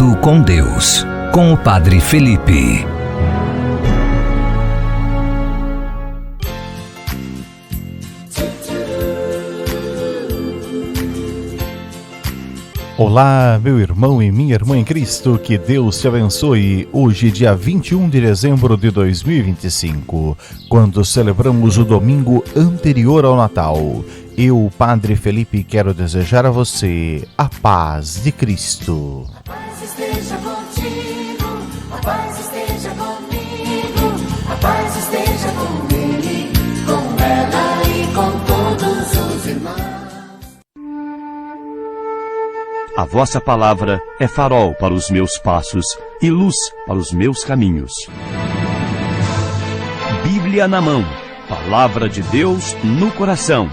Minuto com Deus, com o Padre Felipe. Olá, meu irmão e minha irmã em Cristo, que Deus te abençoe. Hoje, dia 21 de dezembro de 2025, quando celebramos o domingo anterior ao Natal. Eu, Padre Felipe, quero desejar a você a paz de Cristo. A paz esteja contigo, a paz esteja comigo, a paz esteja com ele, com ela e com todos os irmãos. A vossa palavra é farol para os meus passos e luz para os meus caminhos. Bíblia na mão, palavra de Deus no coração.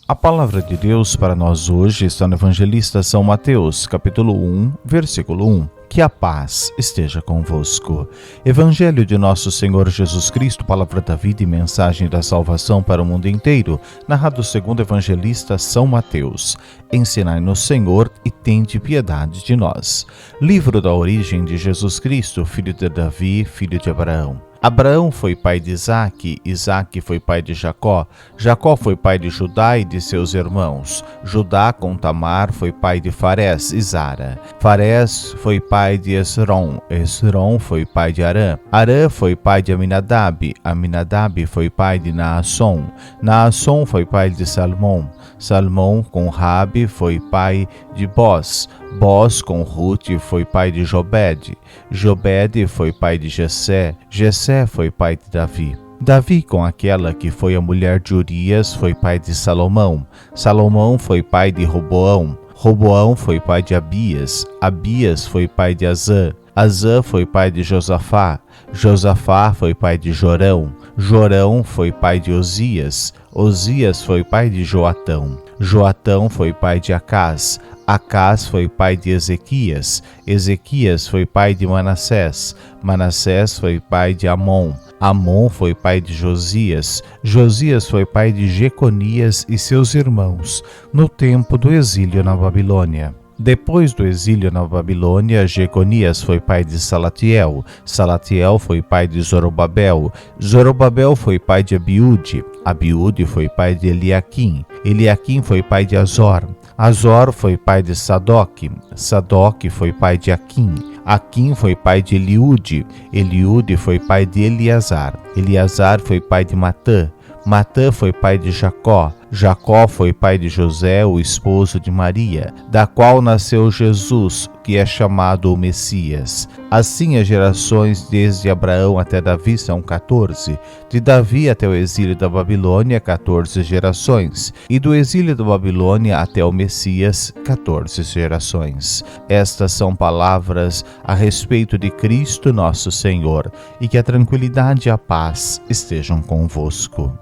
A palavra de Deus para nós hoje está no Evangelista São Mateus, capítulo 1, versículo 1. Que a paz esteja convosco. Evangelho de nosso Senhor Jesus Cristo, palavra da vida e mensagem da salvação para o mundo inteiro, narrado segundo o Evangelista São Mateus. Ensinai-nos, Senhor, e tende piedade de nós. Livro da origem de Jesus Cristo, filho de Davi, filho de Abraão. Abraão foi pai de Isaque, Isaque foi pai de Jacó, Jacó foi pai de Judá e de seus irmãos. Judá com Tamar foi pai de Farés e Zara. Farés foi pai de Esrom, Esrom foi pai de Arã. Arã foi pai de Aminadab, Aminadab foi pai de Naasson. Naasson foi pai de Salmão, Salmão com Rabi foi pai de Boz. Boz com Ruth foi pai de Jobed. Jobed foi pai de Jessé. Jessé foi pai de Davi. Davi com aquela que foi a mulher de Urias foi pai de Salomão. Salomão foi pai de Roboão. Roboão foi pai de Abias. Abias foi pai de Azã. Azã foi pai de Josafá. Josafá foi pai de Jorão. Jorão foi pai de Osias. Osias foi pai de Joatão. Joatão foi pai de Acás. Acás foi pai de Ezequias. Ezequias foi pai de Manassés. Manassés foi pai de Amon. Amon foi pai de Josias. Josias foi pai de Jeconias e seus irmãos, no tempo do exílio na Babilônia. Depois do exílio na Babilônia, Jeconias foi pai de Salatiel. Salatiel foi pai de Zorobabel. Zorobabel foi pai de Abiúde. Abiúde foi pai de Eliaquim. Eliaquim foi pai de Azor. Azor foi pai de Sadoc. Sadoc foi pai de Aquim. Aquim foi pai de Eliúde. Eliúde foi pai de Eleazar. Eleazar foi pai de Matã. Matã foi pai de Jacó. Jacó foi pai de José, o esposo de Maria, da qual nasceu Jesus, que é chamado o Messias. Assim as gerações desde Abraão até Davi são 14. De Davi até o exílio da Babilônia, 14 gerações. E do exílio da Babilônia até o Messias, 14 gerações. Estas são palavras a respeito de Cristo nosso Senhor, e que a tranquilidade e a paz estejam convosco.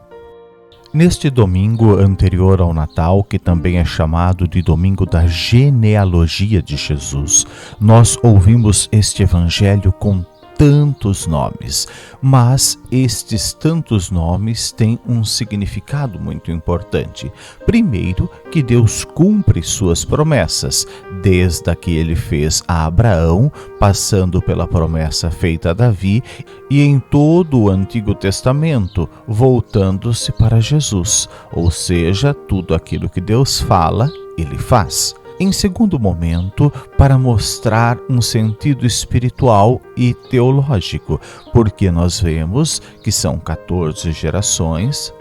Neste domingo anterior ao Natal, que também é chamado de domingo da genealogia de Jesus, nós ouvimos este evangelho com tantos nomes, mas estes tantos nomes têm um significado muito importante. Primeiro, que Deus cumpre suas promessas, desde a que ele fez a Abraão, passando pela promessa feita a Davi, e em todo o Antigo Testamento, voltando-se para Jesus, ou seja, tudo aquilo que Deus fala, ele faz. Em segundo momento, para mostrar um sentido espiritual e teológico, porque nós vemos que são 14 gerações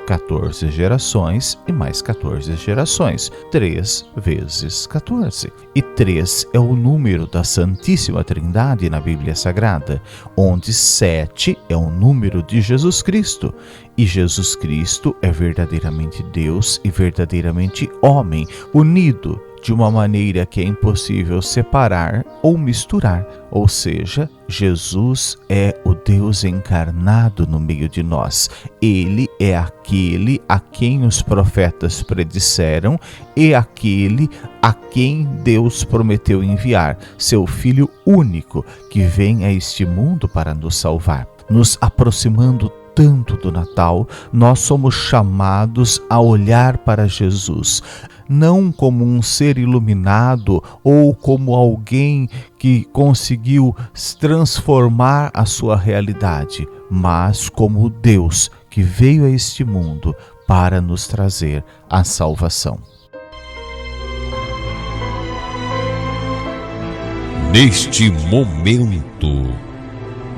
e mais 14 gerações, 3 vezes 14. E 3 é o número da Santíssima Trindade na Bíblia Sagrada, onde 7 é o número de Jesus Cristo. E Jesus Cristo é verdadeiramente Deus e verdadeiramente homem, unido de uma maneira que é impossível separar ou misturar. Ou seja, Jesus é o Deus encarnado no meio de nós. Ele é aquele a quem os profetas predisseram e aquele a quem Deus prometeu enviar, seu Filho único, que vem a este mundo para nos salvar, nos aproximando tanto do Natal, nós somos chamados a olhar para Jesus, não como um ser iluminado ou como alguém que conseguiu transformar a sua realidade, mas como Deus que veio a este mundo para nos trazer a salvação. Neste momento,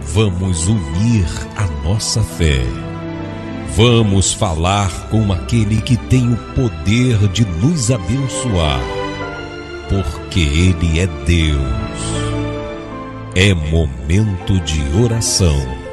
vamos unir a nossa fé. Vamos falar com aquele que tem o poder de nos abençoar, porque Ele é Deus. É momento de oração.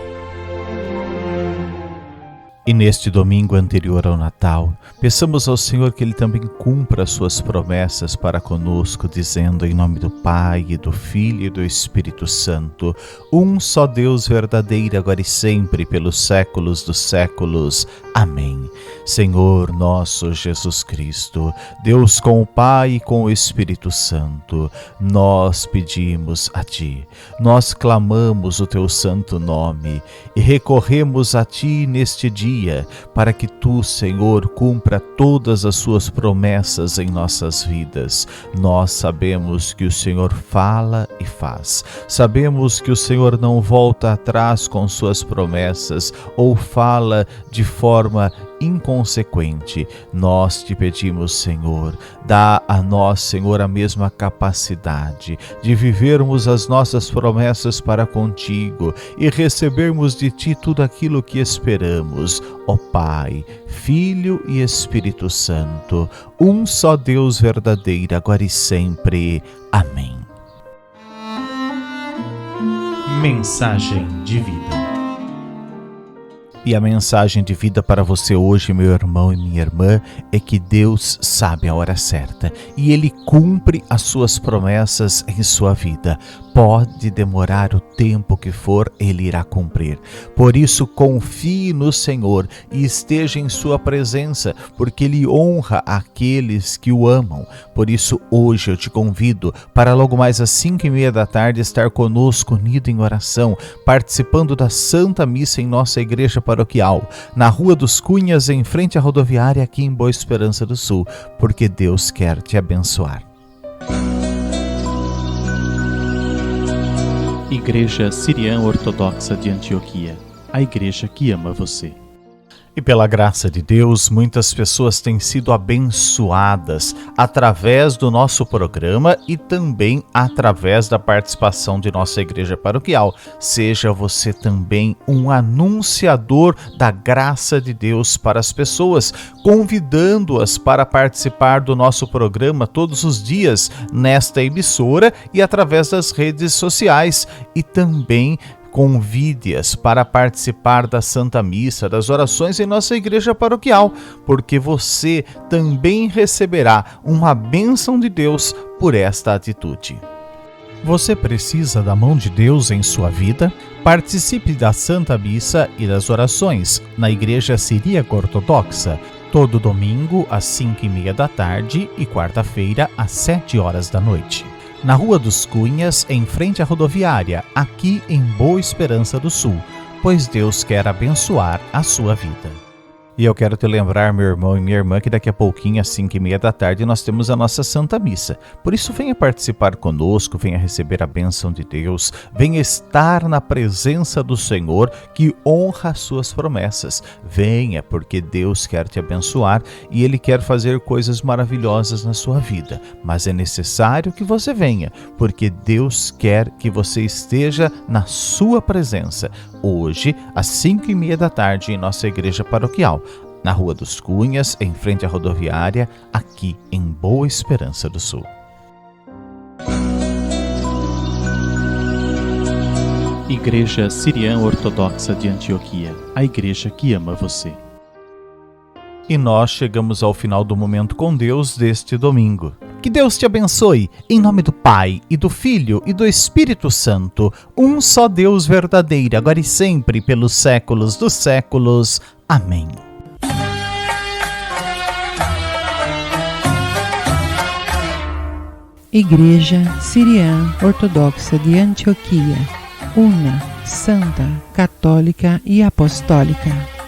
E neste domingo anterior ao Natal, peçamos ao Senhor que Ele também cumpra as suas promessas para conosco, dizendo em nome do Pai, e do Filho e do Espírito Santo, um só Deus verdadeiro, agora e sempre, pelos séculos dos séculos. Amém. Senhor nosso Jesus Cristo, Deus com o Pai e com o Espírito Santo, nós pedimos a Ti, nós clamamos o Teu santo nome e recorremos a Ti neste dia, para que Tu, Senhor, cumpra todas as Suas promessas em nossas vidas. Nós sabemos que o Senhor fala e faz. Sabemos que o Senhor não volta atrás com Suas promessas ou fala de forma inconsequente. Nós te pedimos, Senhor, dá a nós, Senhor, a mesma capacidade de vivermos as nossas promessas para contigo e recebermos de ti tudo aquilo que esperamos. Ó Pai, Filho e Espírito Santo, um só Deus verdadeiro, agora e sempre. Amém. Mensagem de vida. E a mensagem de vida para você hoje, meu irmão e minha irmã, é que Deus sabe a hora certa e Ele cumpre as suas promessas em sua vida. Pode demorar o tempo que for, Ele irá cumprir. Por isso, confie no Senhor e esteja em sua presença, porque Ele honra aqueles que o amam. Por isso, hoje eu te convido para logo mais às 5:30 da tarde estar conosco unido em oração, participando da Santa Missa em nossa igreja paroquial, na Rua dos Cunhas, em frente à rodoviária, aqui em Boa Esperança do Sul, porque Deus quer te abençoar. Igreja Siriana Ortodoxa de Antioquia, a igreja que ama você. E pela graça de Deus, muitas pessoas têm sido abençoadas através do nosso programa e também através da participação de nossa igreja paroquial. Seja você também um anunciador da graça de Deus para as pessoas, convidando-as para participar do nosso programa todos os dias nesta emissora e através das redes sociais, e também convide-as para participar da Santa Missa, das orações em nossa igreja paroquial, porque você também receberá uma bênção de Deus por esta atitude. Você precisa da mão de Deus em sua vida? Participe da Santa Missa e das orações na Igreja Siríaca Ortodoxa, todo domingo às 5:30 da tarde e quarta-feira às 7 horas da noite. Na Rua dos Cunhas, em frente à rodoviária, aqui em Boa Esperança do Sul, pois Deus quer abençoar a sua vida. E eu quero te lembrar, meu irmão e minha irmã, que daqui a pouquinho, às 5:30 da tarde, nós temos a nossa Santa Missa. Por isso, venha participar conosco, venha receber a bênção de Deus, venha estar na presença do Senhor, que honra as suas promessas. Venha, porque Deus quer te abençoar e Ele quer fazer coisas maravilhosas na sua vida. Mas é necessário que você venha, porque Deus quer que você esteja na sua presença. Hoje, às 5:30 da tarde, em nossa igreja paroquial, na Rua dos Cunhas, em frente à rodoviária, aqui em Boa Esperança do Sul. Igreja Siriana Ortodoxa de Antioquia, a igreja que ama você. E nós chegamos ao final do Momento com Deus deste domingo. Que Deus te abençoe, em nome do Pai, e do Filho, e do Espírito Santo, um só Deus verdadeiro, agora e sempre, pelos séculos dos séculos. Amém. Igreja Siriana Ortodoxa de Antioquia, una santa, católica e apostólica.